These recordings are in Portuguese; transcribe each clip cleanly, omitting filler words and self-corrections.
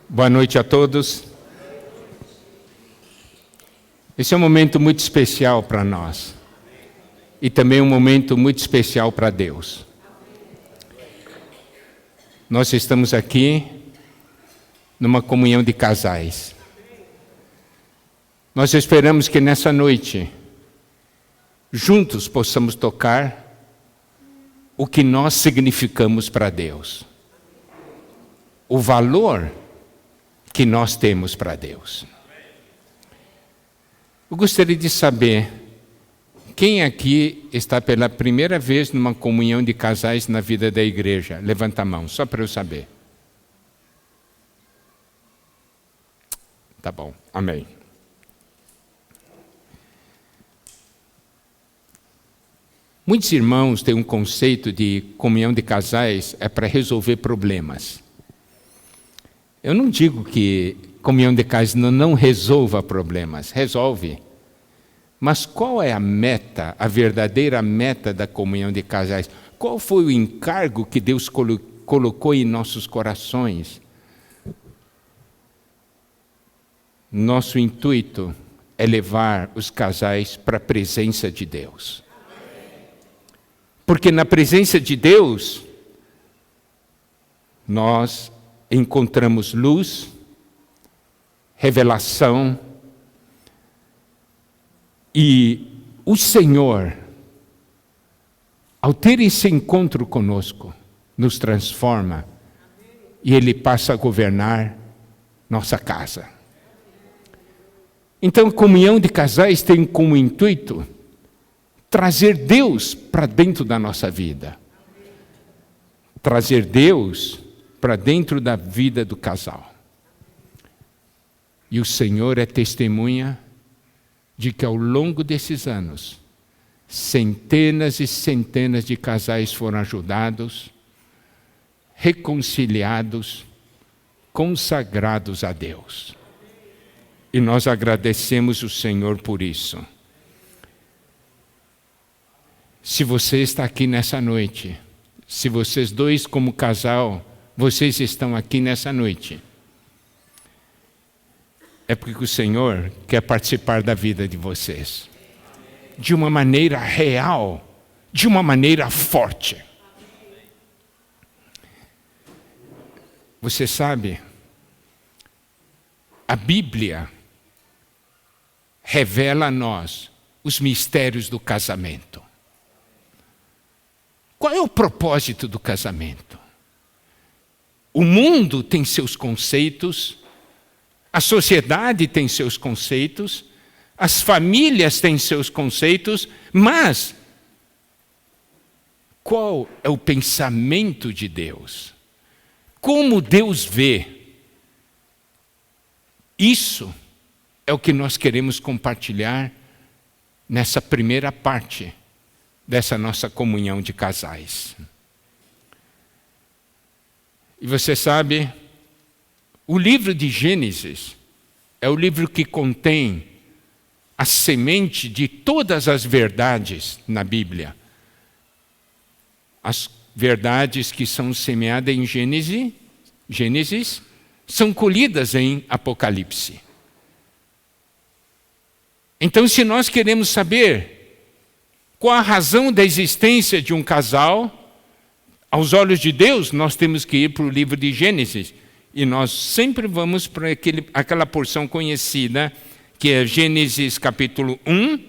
Boa noite a todos. Esse é um momento muito especial para nós. E também um momento muito especial para Deus. Nós estamos aqui numa comunhão de casais. Nós esperamos que nessa noite, juntos possamos tocar o que nós significamos para Deus. O valor que nós temos para Deus. Eu gostaria de saber, quem aqui está pela primeira vez numa comunhão de casais na vida da igreja? Levanta a mão, só para eu saber. Tá bom, amém. Muitos irmãos têm um conceito de comunhão de casais é para resolver problemas. Eu não digo que comunhão de casais não resolva problemas, resolve. Mas qual é a meta, a verdadeira meta da comunhão de casais? Qual foi o encargo que Deus colocou em nossos corações? Nosso intuito é levar os casais para a presença de Deus. Porque na presença de Deus, nós encontramos luz, revelação, e o Senhor, ao ter esse encontro conosco, nos transforma e Ele passa a governar nossa casa. Então, a comunhão de casais tem como intuito trazer Deus para dentro da nossa vida. Trazer Deus para dentro da vida do casal. E o Senhor é testemunha de que ao longo desses anos, centenas e centenas de casais foram ajudados, reconciliados, consagrados a Deus. E nós agradecemos o Senhor por isso. Se você está aqui nessa noite, se vocês dois como casal, vocês estão aqui nessa noite, é porque o Senhor quer participar da vida de vocês. De uma maneira real, de uma maneira forte. Você sabe, a Bíblia revela a nós os mistérios do casamento. Qual é o propósito do casamento? O mundo tem seus conceitos, a sociedade tem seus conceitos, as famílias têm seus conceitos, mas qual é o pensamento de Deus? Como Deus vê? Isso é o que nós queremos compartilhar nessa primeira parte dessa nossa comunhão de casais. E você sabe, o livro de Gênesis é o livro que contém a semente de todas as verdades na Bíblia. As verdades que são semeadas em Gênesis são colhidas em Apocalipse. Então, se nós queremos saber qual a razão da existência de um casal, aos olhos de Deus, nós temos que ir para o livro de Gênesis. E nós sempre vamos para aquela porção conhecida, que é Gênesis capítulo 1,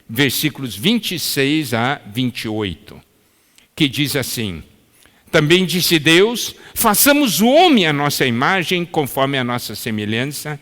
versículos 26 a 28, que diz assim: Também disse Deus, façamos o homem à nossa imagem, conforme a nossa semelhança.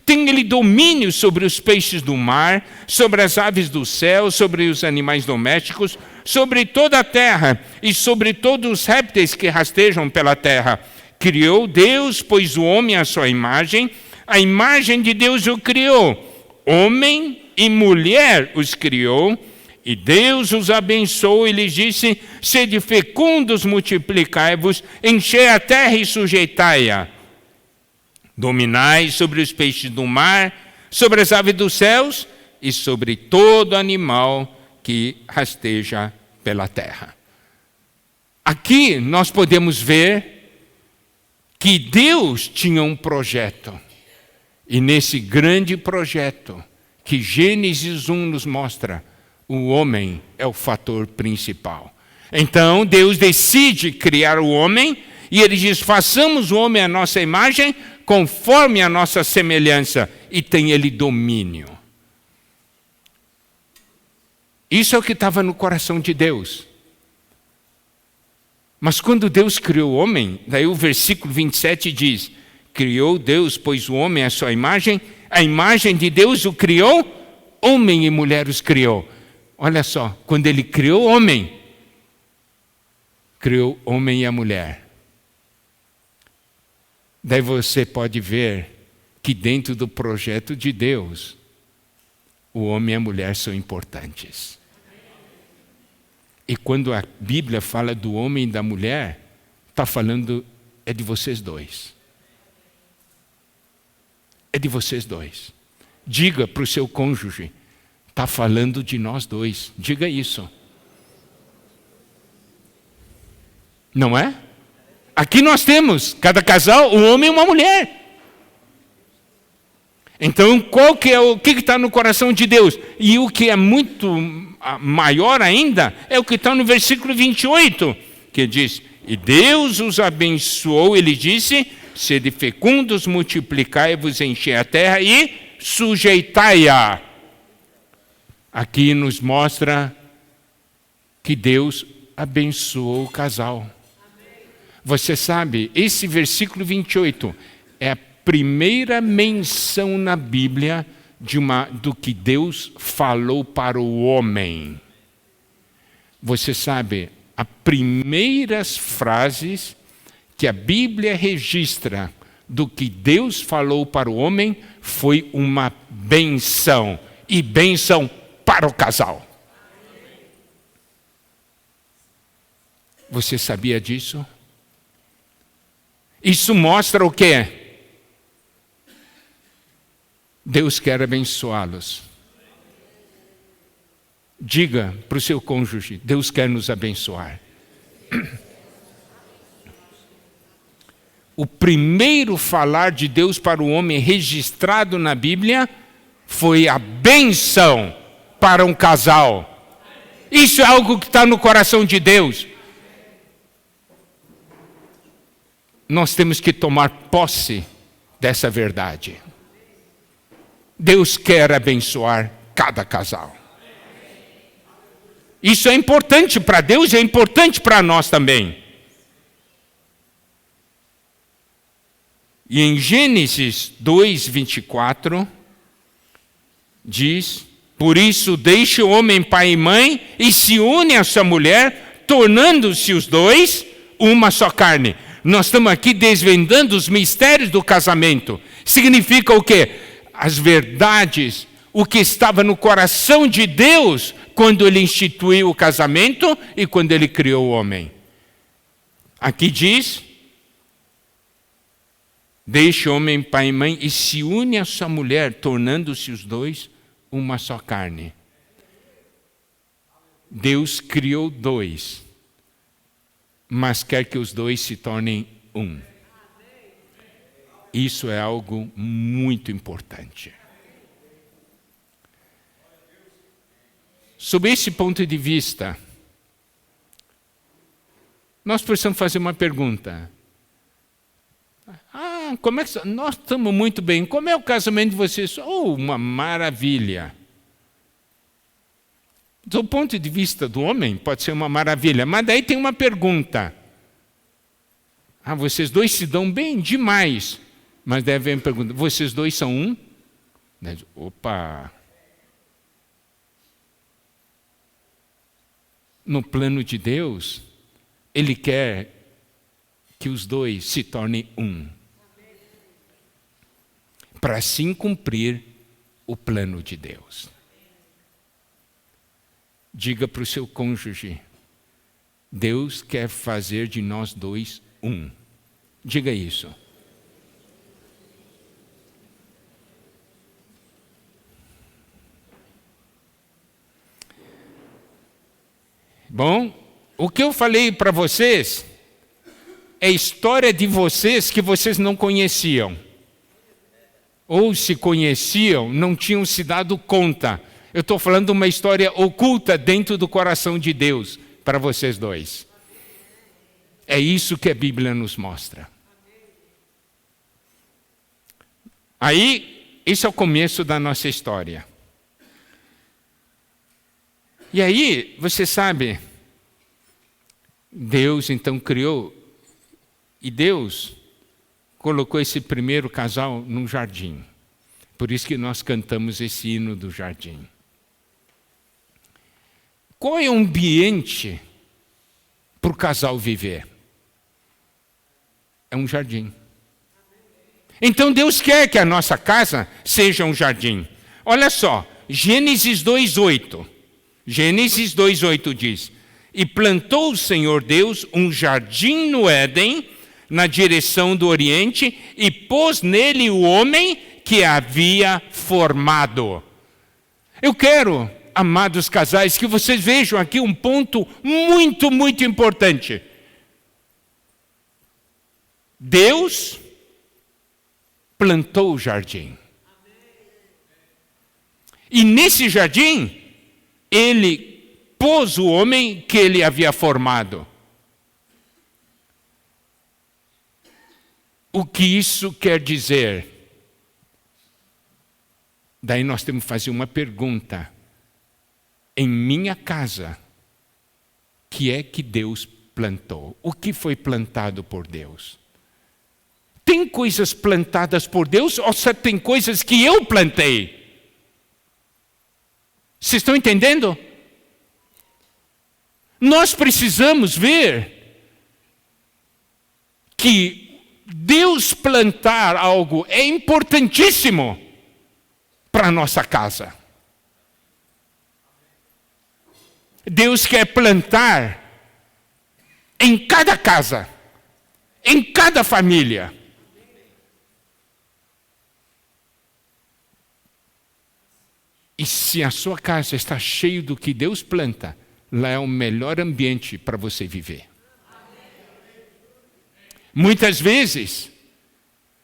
Tem ele domínio sobre os peixes do mar, sobre as aves do céu, sobre os animais domésticos, sobre toda a terra e sobre todos os répteis que rastejam pela terra. Criou Deus, pois o homem à sua imagem, a imagem de Deus o criou. Homem e mulher os criou, e Deus os abençoou e lhes disse: Sede fecundos, multiplicai-vos, enchei a terra e sujeitai-a. Dominai sobre os peixes do mar, sobre as aves dos céus e sobre todo animal que rasteja pela terra. Aqui nós podemos ver que Deus tinha um projeto. E nesse grande projeto, que Gênesis 1 nos mostra, o homem é o fator principal. Então, Deus decide criar o homem, e ele diz, façamos o homem à nossa imagem, conforme a nossa semelhança, e tem ele domínio. Isso é o que estava no coração de Deus. Mas quando Deus criou o homem, daí o versículo 27 diz, criou Deus, pois o homem é a sua imagem, a imagem de Deus o criou, homem e mulher os criou. Olha só, quando ele criou o homem e a mulher. Daí você pode ver que dentro do projeto de Deus, o homem e a mulher são importantes. E quando a Bíblia fala do homem e da mulher, está falando, é de vocês dois. É de vocês dois. Diga para o seu cônjuge, está falando de nós dois. Diga isso. Não é? Aqui nós temos, cada casal, um homem e uma mulher. Então, o que está no coração de Deus? E o que é muito maior ainda, é o que está no versículo 28, que diz, e Deus os abençoou, ele disse, sede fecundos, multiplicai-vos, enchei a terra e sujeitai-a. Aqui nos mostra que Deus abençoou o casal. Você sabe, esse versículo 28 é a primeira menção na Bíblia do que Deus falou para o homem. Você sabe, as primeiras frases que a Bíblia registra do que Deus falou para o homem foi uma benção, e benção para o casal. Você sabia disso? Isso mostra o quê? Deus quer abençoá-los. Diga para o seu cônjuge, Deus quer nos abençoar. O primeiro falar de Deus para o homem registrado na Bíblia foi a bênção para um casal. Isso é algo que está no coração de Deus. Nós temos que tomar posse dessa verdade. Deus quer abençoar cada casal. Isso é importante para Deus e é importante para nós também. E em Gênesis 2:24, diz, por isso deixe o homem pai e mãe e se une à sua mulher, tornando-se os dois uma só carne. Nós estamos aqui desvendando os mistérios do casamento. Significa o quê? As verdades, o que estava no coração de Deus quando Ele instituiu o casamento e quando Ele criou o homem. Aqui diz, deixe o homem pai e mãe e se une à sua mulher, tornando-se os dois uma só carne. Deus criou dois, mas quer que os dois se tornem um. Isso é algo muito importante. Sob esse ponto de vista, nós precisamos fazer uma pergunta. Como é que nós estamos muito bem? Como é o casamento de vocês? Uma maravilha. Do ponto de vista do homem, pode ser uma maravilha, mas daí tem uma pergunta. Vocês dois se dão bem demais. Mas deve haver uma pergunta, vocês dois são um? Opa! No plano de Deus, Ele quer que os dois se tornem um. Para assim cumprir o plano de Deus. Diga para o seu cônjuge, Deus quer fazer de nós dois um. Diga isso. Bom, o que eu falei para vocês é a história de vocês que vocês não conheciam. Ou se conheciam, não tinham se dado conta. Eu estou falando de uma história oculta dentro do coração de Deus para vocês dois. É isso que a Bíblia nos mostra. Aí, esse é o começo da nossa história. E aí, você sabe, Deus então criou, e Deus colocou esse primeiro casal num jardim. Por isso que nós cantamos esse hino do jardim. Qual é o ambiente para o casal viver? É um jardim. Então Deus quer que a nossa casa seja um jardim. Olha só, Gênesis 2:8. Gênesis 2:8 diz: E plantou o Senhor Deus um jardim no Éden, na direção do Oriente, e pôs nele o homem que havia formado. Eu quero, amados casais, que vocês vejam aqui um ponto muito, muito importante. Deus plantou o jardim. E nesse jardim, Ele pôs o homem que Ele havia formado. O que isso quer dizer? Daí nós temos que fazer uma pergunta. Em minha casa, que é que Deus plantou? O que foi plantado por Deus? Tem coisas plantadas por Deus ou só tem coisas que eu plantei? Vocês estão entendendo? Nós precisamos ver que Deus plantar algo é importantíssimo para a nossa casa. Deus quer plantar em cada casa, em cada família. E se a sua casa está cheia do que Deus planta, lá é o melhor ambiente para você viver. Muitas vezes,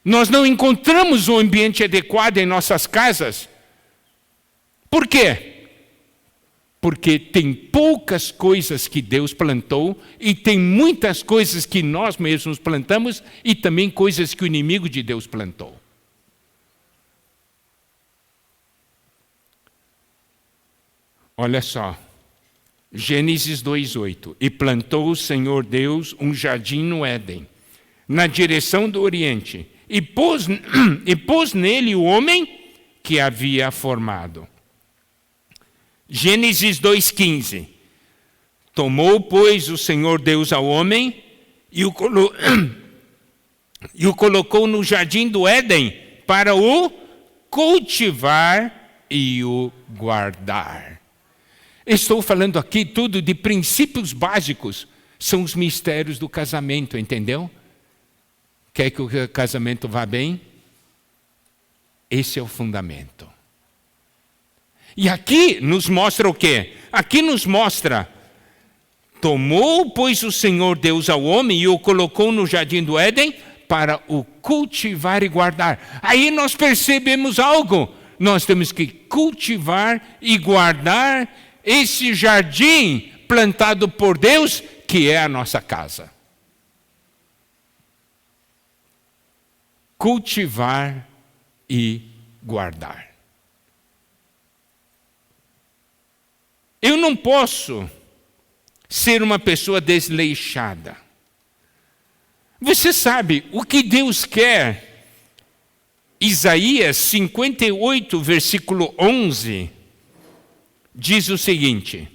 nós não encontramos um ambiente adequado em nossas casas. Por quê? Porque tem poucas coisas que Deus plantou e tem muitas coisas que nós mesmos plantamos e também coisas que o inimigo de Deus plantou. Olha só, Gênesis 2:8. E plantou o Senhor Deus um jardim no Éden, na direção do Oriente, e pôs nele o homem que havia formado. Gênesis 2:15. Tomou, pois, o Senhor Deus ao homem e o colocou no jardim do Éden para o cultivar e o guardar. Estou falando aqui tudo de princípios básicos, são os mistérios do casamento, entendeu? Quer que o casamento vá bem? Esse é o fundamento. E aqui nos mostra o quê? Aqui nos mostra: tomou, pois, o Senhor Deus ao homem e o colocou no jardim do Éden para o cultivar e guardar. Aí nós percebemos algo. Nós temos que cultivar e guardar esse jardim plantado por Deus, que é a nossa casa. Cultivar e guardar. Eu não posso ser uma pessoa desleixada. Você sabe o que Deus quer? Isaías 58, versículo 11, diz o seguinte: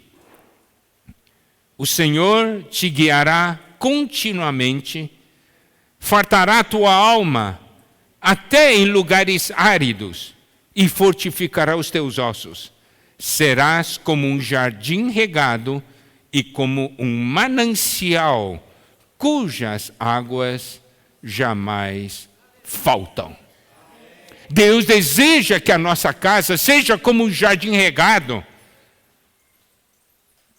o Senhor te guiará continuamente, fartará tua alma até em lugares áridos e fortificará os teus ossos. Serás como um jardim regado e como um manancial cujas águas jamais faltam. Deus deseja que a nossa casa seja como um jardim regado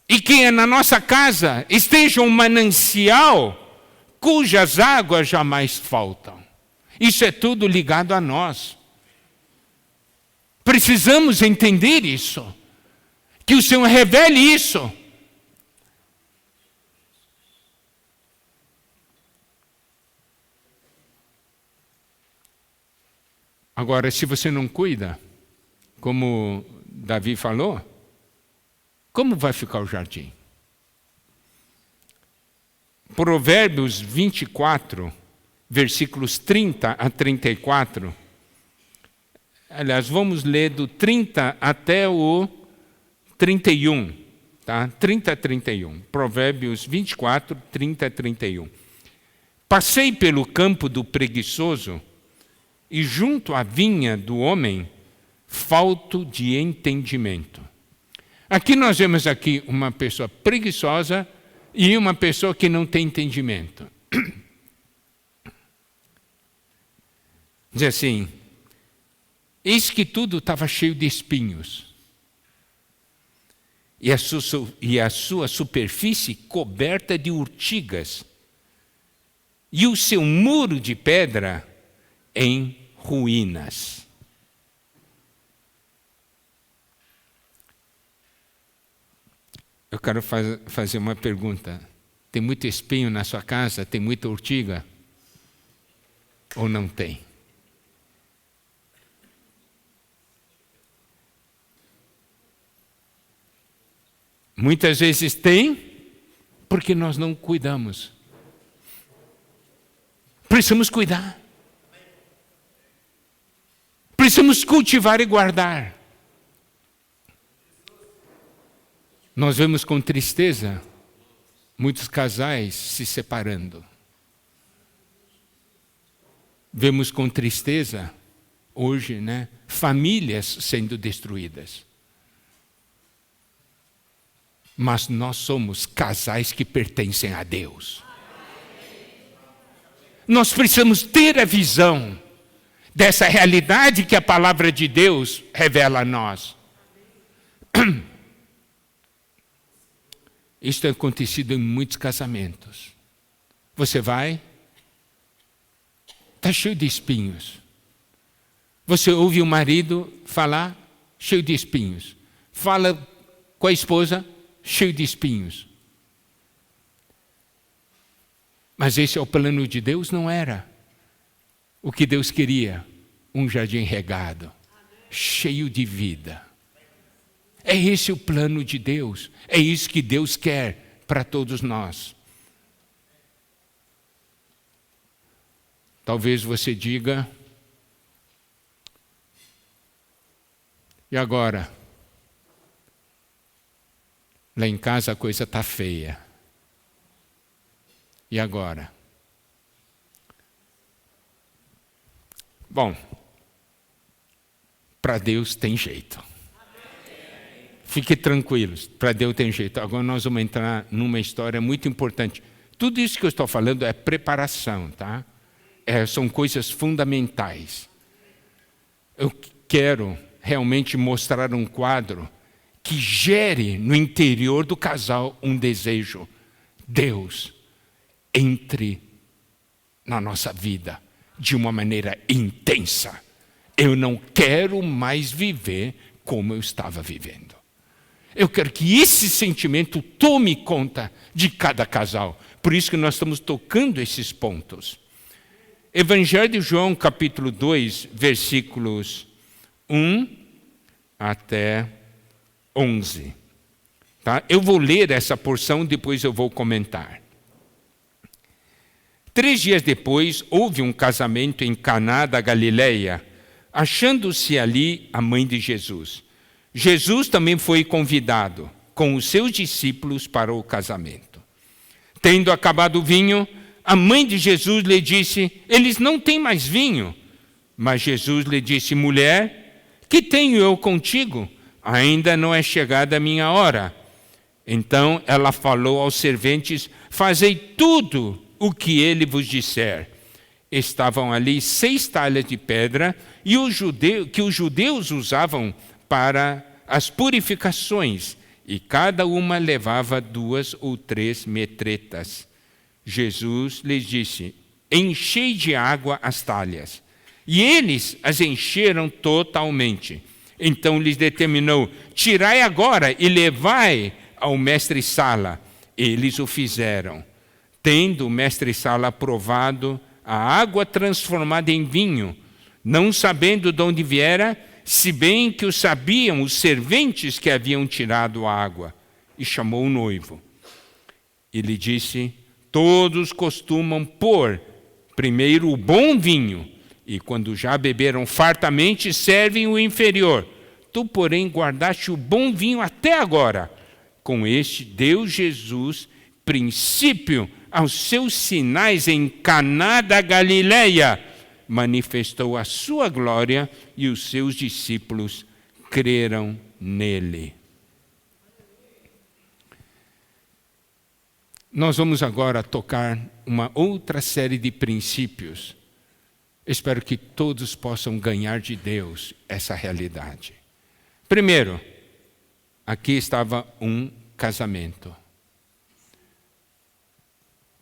e que na nossa casa esteja um manancial cujas águas jamais faltam. Isso é tudo ligado a nós. Precisamos entender isso. Que o Senhor revele isso. Agora, se você não cuida, como Davi falou, como vai ficar o jardim? Provérbios 24, versículos 30 a 34. Aliás, vamos ler do 30 até o 31. Tá? 30 a 31. Provérbios 24, 30 a 31. Passei pelo campo do preguiçoso e junto à vinha do homem falto de entendimento. Aqui nós vemos aqui uma pessoa preguiçosa e uma pessoa que não tem entendimento. Diz assim, eis que tudo estava cheio de espinhos, e a sua superfície coberta de urtigas, e o seu muro de pedra em ruínas. Eu quero fazer uma pergunta. Tem muito espinho na sua casa? Tem muita urtiga? Ou não tem? Muitas vezes tem, porque nós não cuidamos. Precisamos cuidar. Precisamos cultivar e guardar. Nós vemos com tristeza muitos casais se separando. Vemos com tristeza hoje, famílias sendo destruídas. Mas nós somos casais que pertencem a Deus. Nós precisamos ter a visão dessa realidade que a palavra de Deus revela a nós. Isso tem acontecido em muitos casamentos. Você vai, está cheio de espinhos. Você ouve o marido falar, cheio de espinhos. Fala com a esposa, cheio de espinhos. Mas esse é o plano de Deus? Não era. O que Deus queria, um jardim regado, cheio de vida. É esse o plano de Deus. É isso que Deus quer para todos nós. Talvez você diga, e agora? Lá em casa a coisa está feia. E agora? Bom, para Deus tem jeito. Fiquem tranquilos, para Deus tem jeito. Agora nós vamos entrar numa história muito importante. Tudo isso que eu estou falando é preparação, tá? São coisas fundamentais. Eu quero realmente mostrar um quadro que gere no interior do casal um desejo. Deus, entre na nossa vida de uma maneira intensa. Eu não quero mais viver como eu estava vivendo. Eu quero que esse sentimento tome conta de cada casal. Por isso que nós estamos tocando esses pontos. Evangelho de João, capítulo 2, versículos 1 até 11. Tá? Eu vou ler essa porção, depois eu vou comentar. 3 dias depois, houve um casamento em Caná da Galileia, achando-se ali a mãe de Jesus. Jesus também foi convidado com os seus discípulos para o casamento. Tendo acabado o vinho, a mãe de Jesus lhe disse, eles não têm mais vinho. Mas Jesus lhe disse, mulher, que tenho eu contigo? Ainda não é chegada a minha hora. Então ela falou aos serventes, fazei tudo o que ele vos disser. Estavam ali 6 talhas de pedra que os judeus usavam para as purificações, e cada uma levava 2 ou 3 metretas. Jesus lhes disse: enchei de água as talhas. E eles as encheram totalmente. Então lhes determinou: tirai agora e levai ao mestre-sala. Eles o fizeram. Tendo o mestre-sala provado a água transformada em vinho, não sabendo de onde viera, se bem que o sabiam os serventes que haviam tirado a água, e chamou o noivo. E lhe disse: todos costumam pôr primeiro o bom vinho, e quando já beberam fartamente, servem o inferior. Tu, porém, guardaste o bom vinho até agora. Com este deu Jesus princípio aos seus sinais em Caná da Galileia. Manifestou a sua glória e os seus discípulos creram nele. Nós vamos agora tocar uma outra série de princípios. Espero que todos possam ganhar de Deus essa realidade. Primeiro, aqui estava um casamento.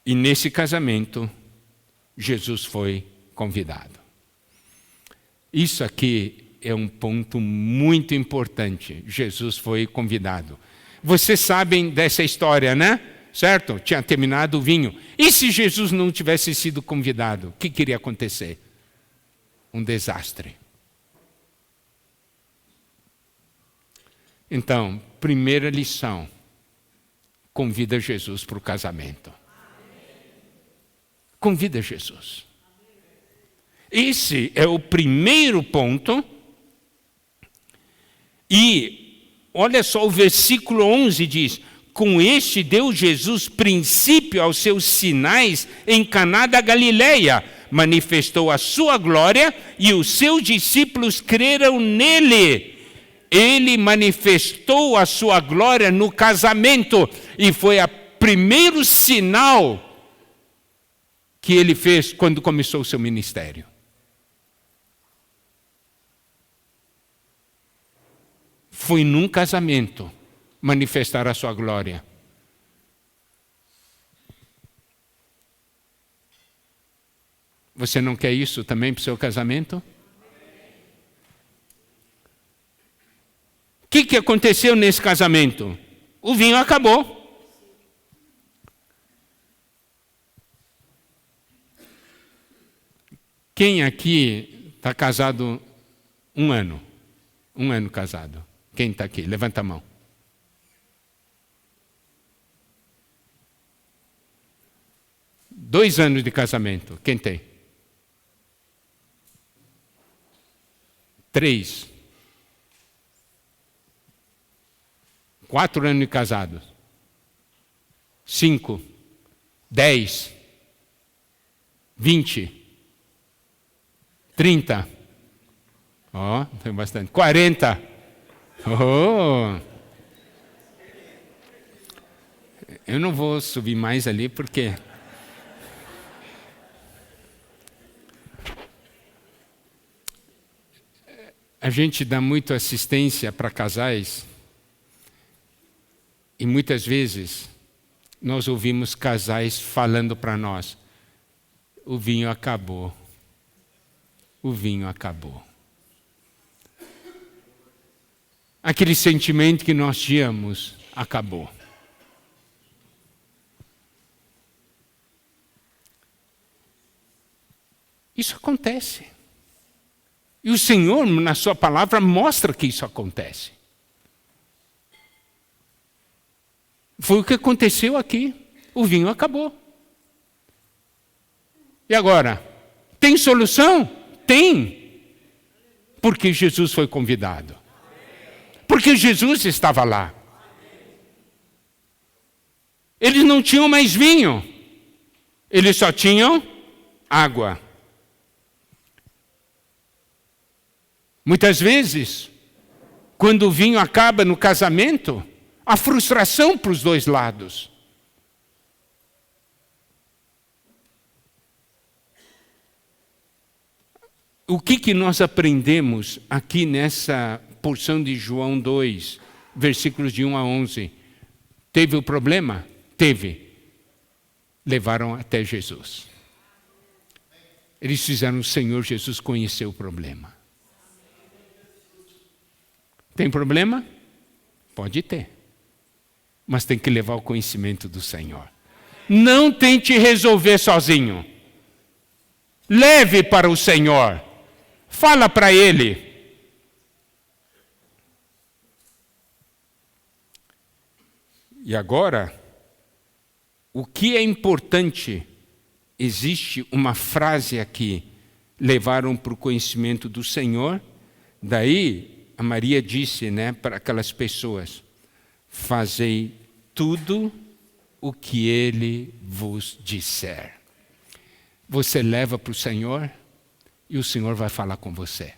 E nesse casamento, Jesus foi convidado. Isso aqui é um ponto muito importante. Jesus foi convidado. Vocês sabem dessa história, né? Certo? Tinha terminado o vinho. E se Jesus não tivesse sido convidado, o que iria acontecer? Um desastre. Então, primeira lição: convida Jesus para o casamento. Convida Jesus. Esse é o primeiro ponto. E olha só, o versículo 11 diz: com este deu Jesus princípio aos seus sinais em Caná da Galileia, manifestou a sua glória e os seus discípulos creram nele. Ele manifestou a sua glória no casamento e foi o primeiro sinal que ele fez quando começou o seu ministério. Foi num casamento manifestar a sua glória. Você não quer isso também para o seu casamento? O que aconteceu nesse casamento? O vinho acabou. Quem aqui está casado um ano? Um ano casado. Quem está aqui? Levanta a mão. Dois anos de casamento. Quem tem? 3. 4 anos de casados. 5. 10. 20. 30. Ó, tem bastante. 40. Oh! Eu não vou subir mais ali porque a gente dá muito assistência para casais e muitas vezes nós ouvimos casais falando para nós: o vinho acabou. O vinho acabou. Aquele sentimento que nós tínhamos acabou. Isso acontece. E o Senhor, na sua palavra, mostra que isso acontece. Foi o que aconteceu aqui. O vinho acabou. E agora? Tem solução? Tem. Porque Jesus foi convidado. Porque Jesus estava lá. Eles não tinham mais vinho. Eles só tinham água. Muitas vezes, quando o vinho acaba no casamento, há frustração para os dois lados. O que nós aprendemos aqui nessa porção de João 2, versículos de 1 a 11? Teve o problema? Teve. levaram até Jesus. Eles fizeram o Senhor Jesus conhecer o problema. Tem problema? Pode ter. Mas tem que levar o conhecimento do Senhor. Não tente resolver sozinho. Leve para o Senhor. Fala para Ele. E agora, o que é importante, existe uma frase aqui, levaram para o conhecimento do Senhor, daí a Maria disse, para aquelas pessoas, fazei tudo o que Ele vos disser. Você leva para o Senhor e o Senhor vai falar com você.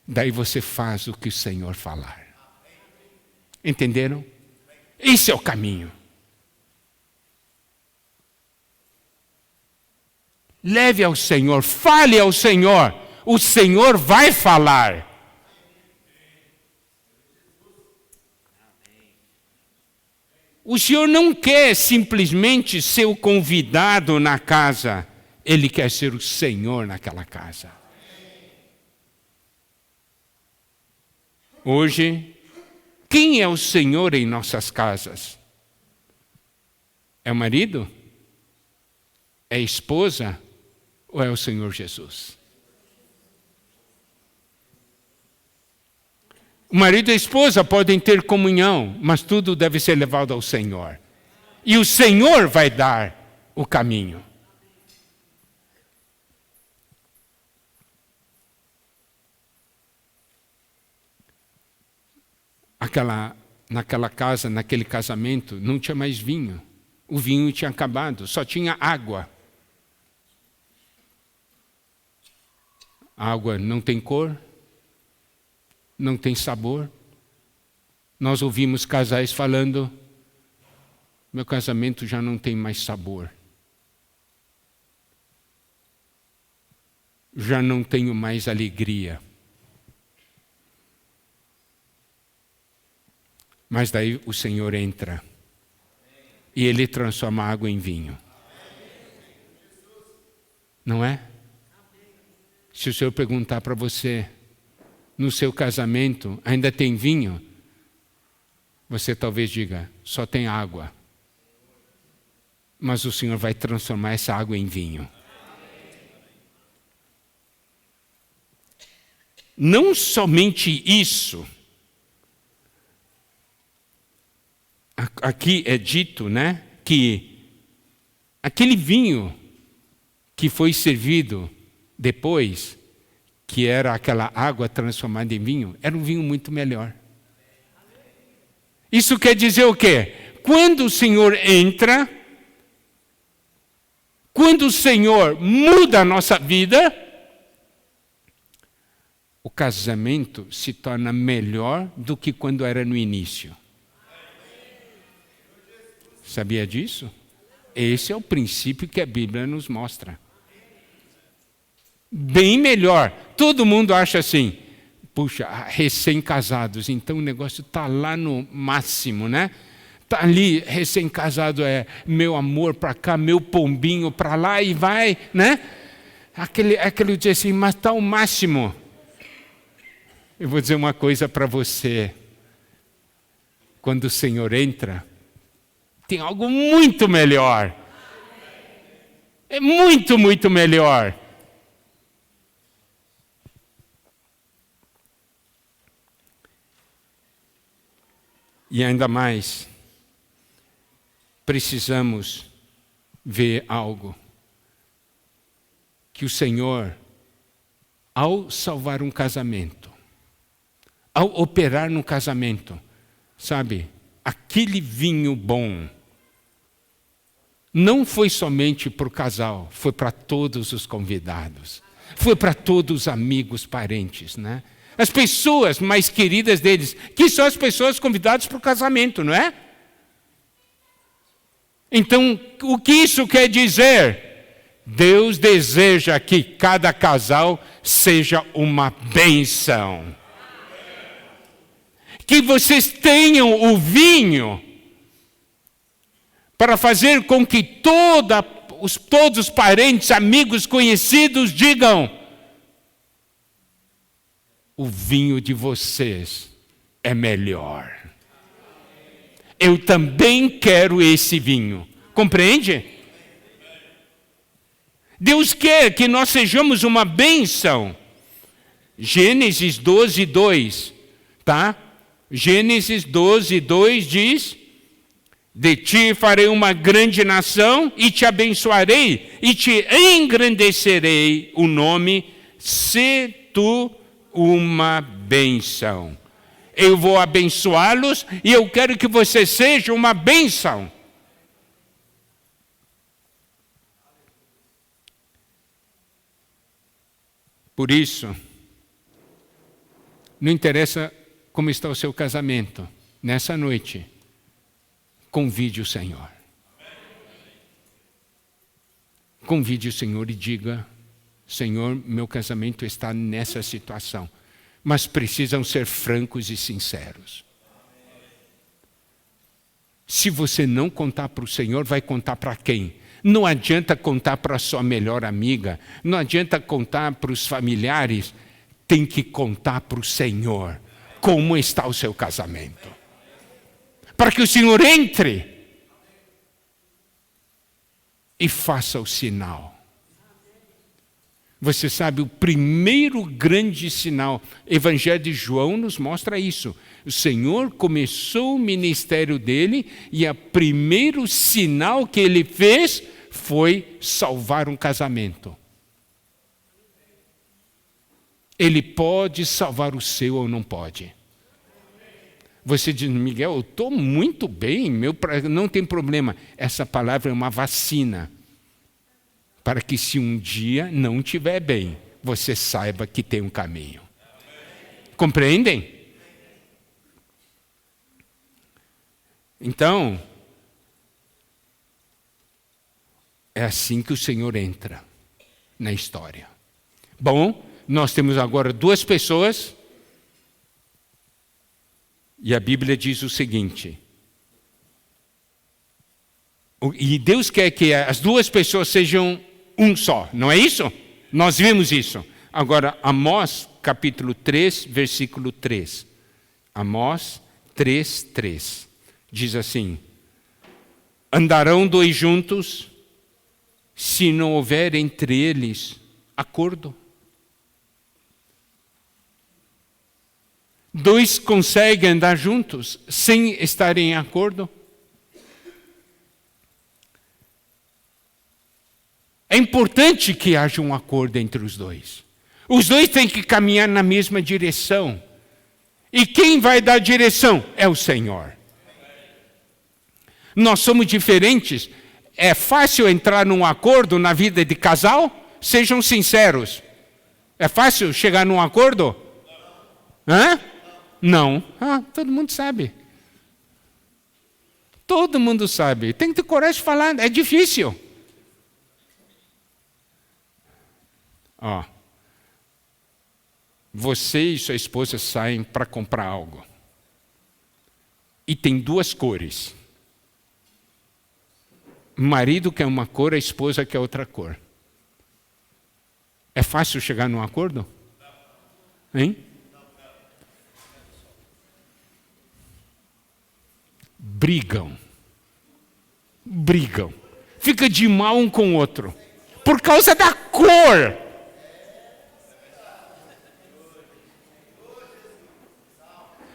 Daí você faz o que o Senhor falar. Entenderam? Esse é o caminho. Leve ao Senhor, fale ao Senhor. O Senhor vai falar. O Senhor não quer simplesmente ser o convidado na casa. Ele quer ser o Senhor naquela casa. Hoje, quem é o Senhor em nossas casas? É o marido? É a esposa? Ou é o Senhor Jesus? O marido e a esposa podem ter comunhão, mas tudo deve ser levado ao Senhor. E o Senhor vai dar o caminho. Naquela casa, naquele casamento, não tinha mais vinho. O vinho tinha acabado, só tinha água. A água não tem cor, não tem sabor. Nós ouvimos casais falando, meu casamento já não tem mais sabor. Já não tenho mais alegria. Mas daí o Senhor entra e Ele transforma a água em vinho. Não é? Se o Senhor perguntar para você, no seu casamento ainda tem vinho? Você talvez diga, só tem água. Mas o Senhor vai transformar essa água em vinho. Não somente isso. Aqui é dito, que aquele vinho que foi servido depois, que era aquela água transformada em vinho, era um vinho muito melhor. Isso quer dizer o quê? Quando o Senhor entra, quando o Senhor muda a nossa vida, o casamento se torna melhor do que quando era no início. Sabia disso? Esse é o princípio que a Bíblia nos mostra. Bem melhor. Todo mundo acha assim, puxa, recém-casados, então o negócio está lá no máximo, Está ali, recém-casado é meu amor para cá, meu pombinho para lá e vai, Aquele dia assim, mas está o máximo. Eu vou dizer uma coisa para você. Quando o Senhor entra, tem algo muito melhor. É muito, muito melhor. E ainda mais, precisamos ver algo. Que o Senhor, ao salvar um casamento, ao operar no casamento, sabe, aquele vinho bom, não foi somente para o casal, foi para todos os convidados, foi para todos os amigos, parentes, As pessoas mais queridas deles, que são as pessoas convidadas para o casamento, não é? Então, o que isso quer dizer? Deus deseja que cada casal seja uma bênção. Que vocês tenham o vinho para fazer com que todos os parentes, amigos, conhecidos digam: o vinho de vocês é melhor. Eu também quero esse vinho. Compreende? Deus quer que nós sejamos uma bênção. Gênesis 12, 2, tá? Gênesis 12, 2 diz: de ti farei uma grande nação e te abençoarei e te engrandecerei o nome, se tu uma bênção. Eu vou abençoá-los e eu quero que você seja uma bênção. Por isso, não interessa como está o seu casamento, nessa noite, convide o Senhor. Convide o Senhor e diga: Senhor, meu casamento está nessa situação. Mas precisam ser francos e sinceros. Se você não contar para o Senhor, vai contar para quem? Não adianta contar para a sua melhor amiga, não adianta contar para os familiares, tem que contar para o Senhor como está o seu casamento. Para que o Senhor entre e faça o sinal. Você sabe, o primeiro grande sinal, Evangelho de João nos mostra isso. O Senhor começou o ministério dele e o primeiro sinal que ele fez foi salvar um casamento. Ele pode salvar o seu ou não pode. Você diz: Miguel, eu estou muito bem, não tem problema. Essa palavra é uma vacina. Para que se um dia não estiver bem, você saiba que tem um caminho. Compreendem? Então, é assim que o Senhor entra na história. Bom, nós temos agora duas pessoas, e a Bíblia diz o seguinte: e Deus quer que as duas pessoas sejam um só, não é isso? Nós vimos isso. Agora, Amós, capítulo 3, versículo 3. Amós 3, 3. Diz assim: andarão dois juntos, se não houver entre eles acordo. Dois conseguem andar juntos sem estarem em acordo? É importante que haja um acordo entre os dois. Os dois têm que caminhar na mesma direção. E quem vai dar a direção? É o Senhor. Nós somos diferentes. É fácil entrar num acordo na vida de casal? Sejam sinceros. É fácil chegar num acordo? Hã? Não. Todo mundo sabe. Todo mundo sabe. Tem que ter coragem de falar. É difícil. Você e sua esposa saem para comprar algo. E tem duas cores. O marido quer uma cor, a esposa quer outra cor. É fácil chegar num acordo? Hein? Brigam. Fica de mal um com o outro. Por causa da cor.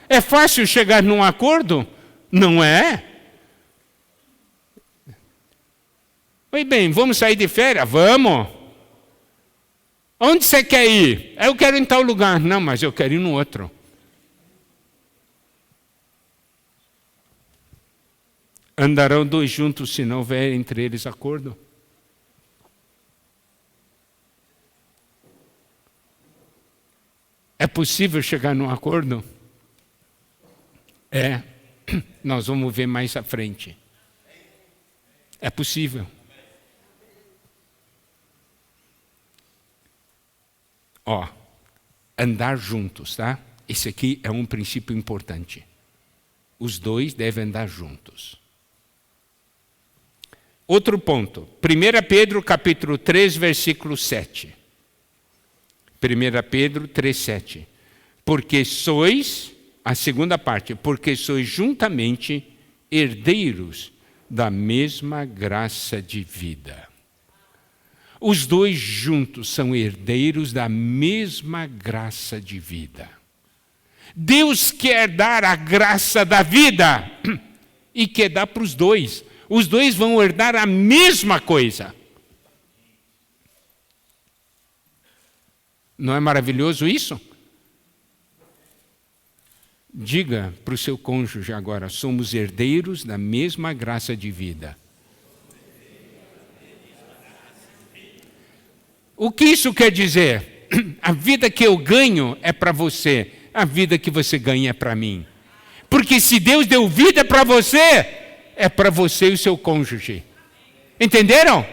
É fácil chegar num acordo? Não é? Oi, bem, vamos sair de férias? Vamos. Onde você quer ir? Eu quero ir em tal lugar. Não, mas eu quero ir no outro. Andarão dois juntos se não houver entre eles acordo? É possível chegar num acordo? Nós vamos ver mais à frente. É possível. Andar juntos, tá? Esse aqui é um princípio importante. Os dois devem andar juntos. Outro ponto. 1 Pedro capítulo 3, versículo 7. 1 Pedro 3, 7. Porque sois, a segunda parte, porque sois juntamente herdeiros da mesma graça de vida. Os dois juntos são herdeiros da mesma graça de vida. Deus quer dar a graça da vida e quer dar para os dois. Os dois vão herdar a mesma coisa. Não é maravilhoso isso? Diga para o seu cônjuge agora, somos herdeiros da mesma graça de vida. O que isso quer dizer? A vida que eu ganho é para você, a vida que você ganha é para mim. Porque se Deus deu vida para você, é para você e o seu cônjuge. Entenderam?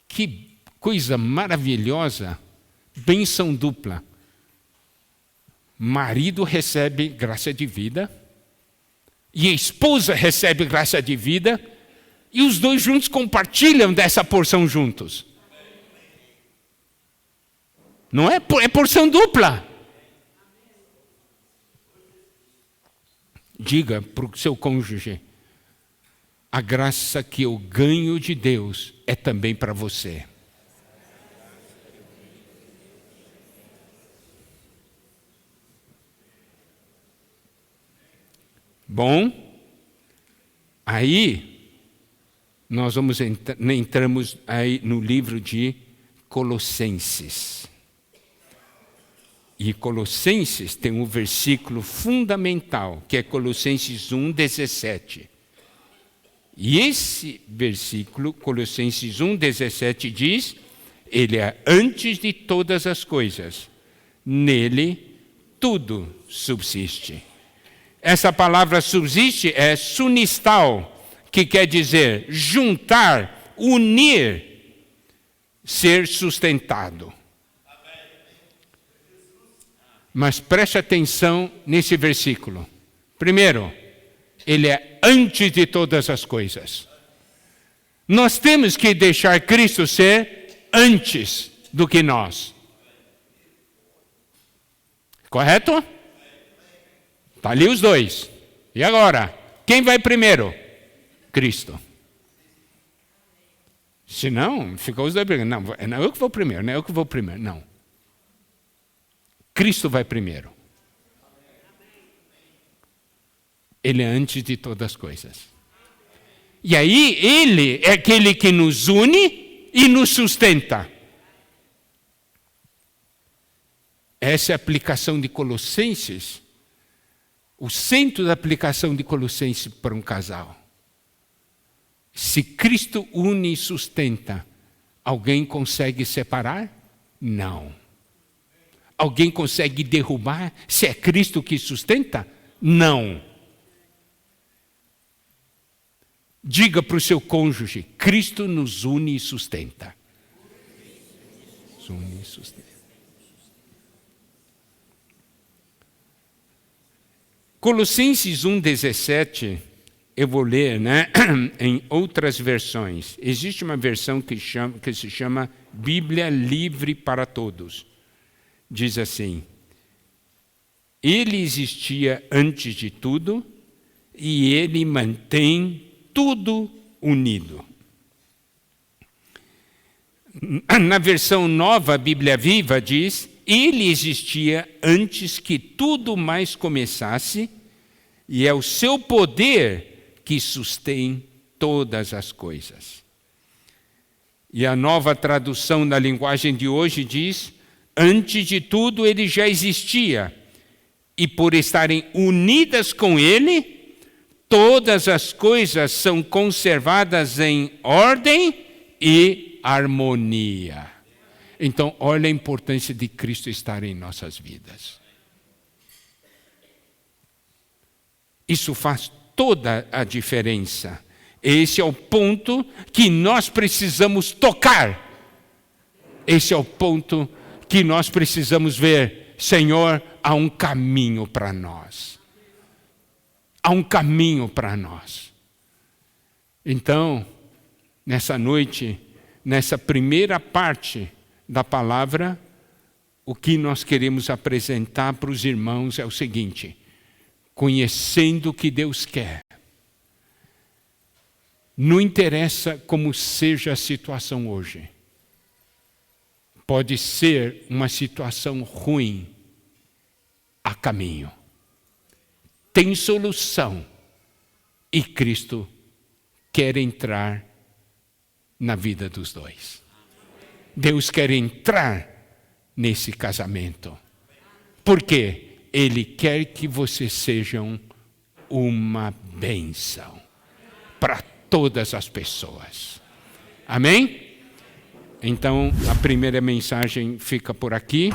Que coisa maravilhosa, bênção dupla. Marido recebe graça de vida, e a esposa recebe graça de vida, e os dois juntos compartilham dessa porção juntos. Não é? É porção dupla. Diga para o seu cônjuge, a graça que eu ganho de Deus é também para você. Bom, aí nós entramos aí no livro de Colossenses. E Colossenses tem um versículo fundamental, que é Colossenses 1:17. E esse versículo, Colossenses 1:17, diz: Ele é antes de todas as coisas, nele tudo subsiste. Essa palavra subsiste é sunistal, que quer dizer juntar, unir, ser sustentado. Mas preste atenção nesse versículo. Primeiro, ele é antes de todas as coisas. Nós temos que deixar Cristo ser antes do que nós. Correto? Está ali os dois. E agora? Quem vai primeiro? Cristo. Se não, ficou os dois brigando. Não, eu que vou primeiro, não é eu que vou primeiro. Não. Cristo vai primeiro. Ele é antes de todas as coisas. E aí, Ele é aquele que nos une e nos sustenta. Essa é a aplicação de Colossenses. O centro da aplicação de Colossenses para um casal. Se Cristo une e sustenta, alguém consegue separar? Não. Alguém consegue derrubar? Se é Cristo que sustenta? Não. Diga para o seu cônjuge, Cristo nos une e sustenta. Nos une e sustenta. Colossenses 1:17, eu vou ler, em outras versões. Existe uma versão que se chama Bíblia Livre para Todos. Diz assim: Ele existia antes de tudo e Ele mantém tudo unido. Na versão nova, Bíblia Viva, diz: Ele existia antes que tudo mais começasse e é o seu poder que sustém todas as coisas. E a nova tradução da linguagem de hoje diz: Antes de tudo ele já existia e por estarem unidas com ele, todas as coisas são conservadas em ordem e harmonia. Então, olha a importância de Cristo estar em nossas vidas. Isso faz toda a diferença. Esse é o ponto que nós precisamos tocar. Esse é o ponto que nós precisamos ver. Senhor, há um caminho para nós. há um caminho para nós. Então, nessa noite, nessa primeira parte da palavra, o que nós queremos apresentar para os irmãos é o seguinte: conhecendo o que Deus quer. Não interessa como seja a situação hoje. Pode ser uma situação ruim, há caminho. Tem solução. E Cristo quer entrar na vida dos dois. Deus quer entrar nesse casamento. Por quê? Ele quer que vocês sejam uma bênção para todas as pessoas. Amém? Então, a primeira mensagem fica por aqui.